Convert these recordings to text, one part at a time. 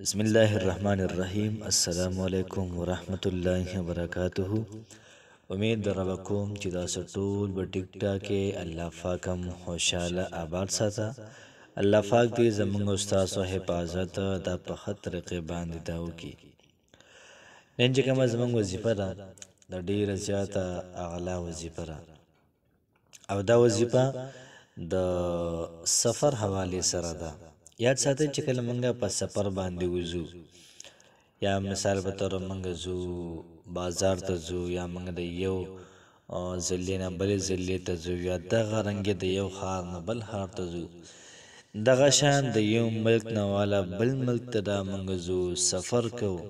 بسم الله الرحمن الرحیم. السلام علیکم ورحمت الله وبرکاته. امید دربکوم چې دا سټول به ټیک ټاکه الله پاکم خوشاله آباد ساته. الله پاک دې زموږ استاد او حفاظت د په خطر کې باندې دا وکي. نن چې کوم زموږ وظیفه ده د ډیره زیاته اعلی وظیفه ده او دا وظیفه د سفر حواله سره ده. یاد ساتئ چې کله مونږه په سفر باندې وځو یا مثال په تور مونږ زو بازار ته زو یا مونږ د یو ځلې نه بل ځلې ته زو یا دغه رنګ د یو ښار نه بل ښار ته زو دغه شان د یو ملک نه والا بل ملک ته دا مونږ زو سفر کوو.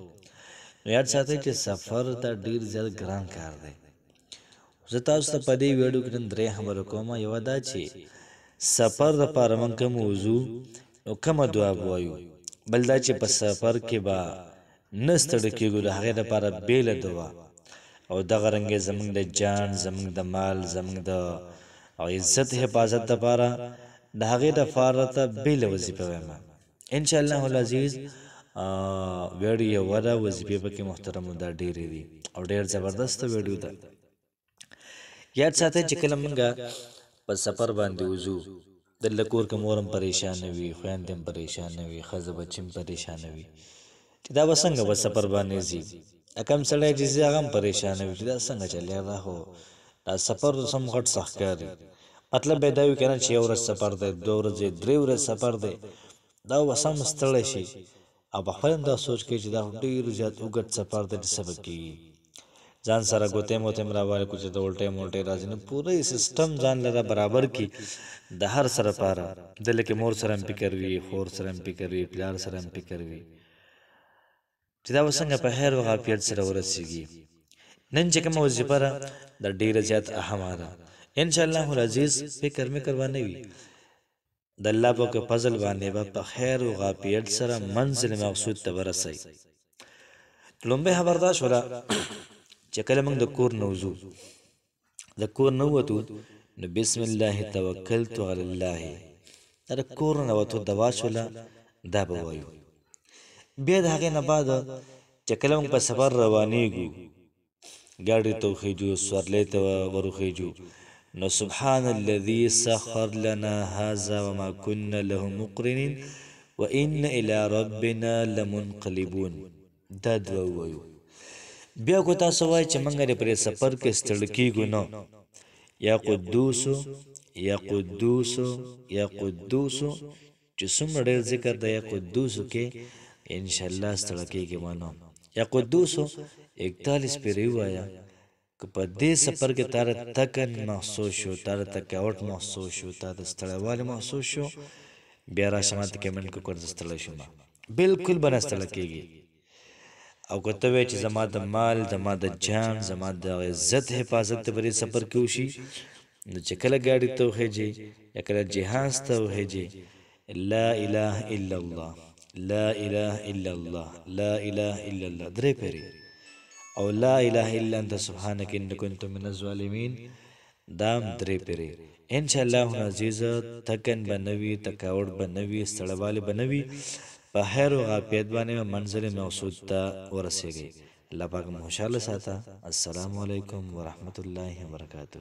یاد ساتئ چې سفر ته ډیر زیات ګران کار دی. زه تاسو ته په دې ویډیو کې درې خبرې کوم. یو دا چې سفر لپاره مونږ کوم وځو نو کومه دعا وایو، بل دا چې په سفر کې به نه ستړي کېږو د هغې لپاره بېله دعا، او دغه رنګې زموږ د جان زموږ د مال زموږ د عزت حفاظت لپاره د هغې لپاره ته بېله وظیفه وایم. انشاءالله العزیز ویډیو یوه ده، وظیفې پکې محترمو دا ډېرې دي او ډېر زبردسته ویډیو ده. یاد ساتئ چې کله مونږه په سفر باندې وځو دلته کور که مور هم پریشانه وي، خویندې هم پریشانه وي، ښځه بچي هم پریشانه وي چې دا به څنګه په سفر باندې ځي. کم سړی چې ځي هغه هم پریشانه وي چې دا څنګه چلی دا خو دا سفر سم غټ سخت ښکاري. مطلب به دا وي که نه چې یو ورځ سفر دی، دوه ورځې درې ورځې سفر دی، دا به سم ستړی شي او په خپله هم دا سوچ کوي چې دا ډېر زیات اوږد سفر دی چې څه به کېږي. ځان سره ګوتې موتې هم راوالې کړو چې د الټۍ مولټۍ راځي، نو پوره سیسټم ځان لره برابر کړي د هر سره پاره. دله کې مور سره هم فکر وي، خور سره هم فکر وي، پلار سره هم فکر وي چې دا به څنګه په خیر او عافیت سره ورسېږي. نن چې کومه وظیفه ده دا ډېره زیات اهمه ده. انشاءالله العزیز فکر مې نه وي د الله په فضل باندې به په خیر او عافیت سره منزل مقصود ته ورسئ. لومبه خبردار شوله چې کله موږ د کور نه وځو، د کور نه ووتو نو بسم الله توکلت علی الله، دا د کور نه ووتو دوا شوله دا به وایو. بیا د هغې نه بعد چې کله موږ په سفر روانېږو، ګاډي ته وخېجو، سورلۍ ته ورخېجو، نو سبحان الذي سخر لنا هذا وما كنا له مقرنين وإن إلى ربنا لمنقلبون، دا دوا وایو. بیا کو تاسو وای چې موږ لري پر سفر کې ستړي کېږو نو یا قدوس یا قدوس یا قدوس چې څومره ډېر ذکر دی یا قدوس کې ان شاء الله ستړي کېږي مانو. یا قدوس 41 پیری وایا که په دې سفر کې تار تکن محسوس شو، تار تکاوت محسوس شو، تار ستړیواله محسوس شو، بیا را شمات کمنټ کو کړه ستړی شوم، بالکل بنا ستړي کېږي. او کته وی چې زما د مال زما د جان زما د عزت حفاظت ته بری سفر کې وشي، نو چې کله ګاډي ته وخېږي یا کله جهاز ته وخېږي لا اله الا الله لا اله الا الله لا اله الا الله درې پیری او لا اله الا انت سبحانك اني كنت من الظالمين دام درې پیری. ان شاء الله عزیز تکن بنوي، تکاوت بنوي، ستړواله بنوي، په خیر او عافیت باندې منزل مقصود ته ورسېږي. الله پاک مو خوشاله ساته. السلام علیکم ورحمت الله وبرکاته.